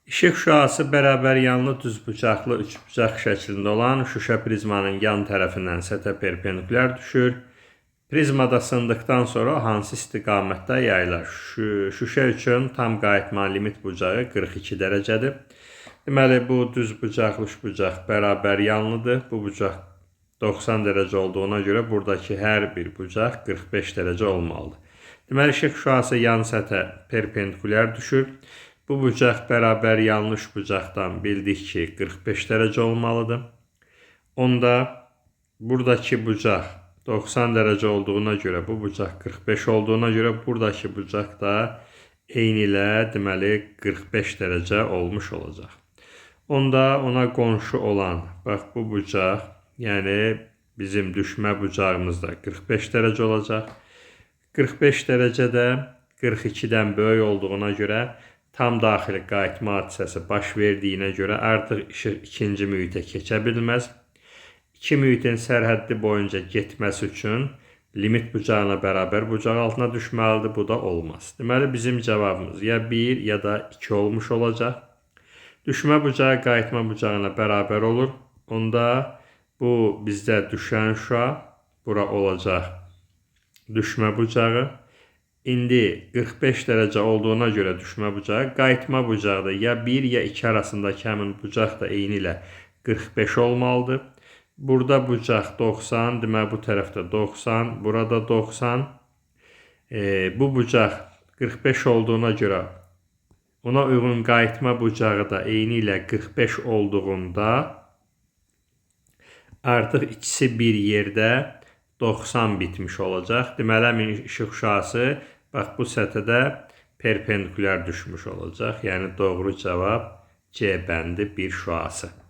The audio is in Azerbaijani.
İşıq şüası bərabər yanlı düzbucaqlı üçbucaq şəklində olan şüşə prizmanın yan tərəfindən səthə perpendikulyar düşür. Prizmada sındıqdan sonra hansı istiqamətdə yayılır? Şüşə üçün tam qayıtma limit bucağı 42 dərəcədir. Deməli, bu düzbucaqlı üçbucaq bərabər yanlıdır. Bu bucaq 90 dərəcə olduğuna görə buradakı hər bir bucaq 45 dərəcə olmalıdır. Deməli, işıq şüası yan səthə perpendikulyar düşür. Bu bucaq bərabər yanlış bucaqdan bildik ki 45 dərəcə olmalıdır. Onda buradakı bucaq 90 dərəcə olduğuna görə, bu bucaq 45 olduğuna görə buradakı bucaq da eyni ilə deməli 45 dərəcə olmuş olacaq. Onda ona qonşu olan, bax bu bucaq, yəni bizim düşmə bucağımız da 45 dərəcə olacaq. 45 dərəcədə 42-dən böyük olduğuna görə tam daxili qayıtma hadisəsi baş verdiyinə görə artıq işıq ikinci mühitə keçə bilməz. İki mühitin sərhəddi boyunca getməsi üçün limit bucağına bərabər bucaq altına düşməlidir. Bu da olmaz. Deməli, bizim cavabımız ya 1 ya da 2 olmuş olacaq. Düşmə bucağı qayıtma bucağına bərabər olur. Onda bu bizdə düşən şüa bura olacaq düşmə bucağı. İndi 45 dərəcə olduğuna görə düşmə bucağı, qayıtma bucağı da ya 1 ya 2 arasındakı həmin bucaq da eyni ilə 45 olmalıdır. Burada bucaq 90, demək bu tərəfdə 90, burada 90. Bu bucaq 45 olduğuna görə ona uyğun qayıtma bucağı da eyni ilə 45 olduğunda artıq ikisi bir yerdə 90 bitmiş olacaq. Deməli, həmin işıq şüası bax bu səthədə perpendikulyar düşmüş olacaq. Yəni doğru cavab C bəndi 1 şüası.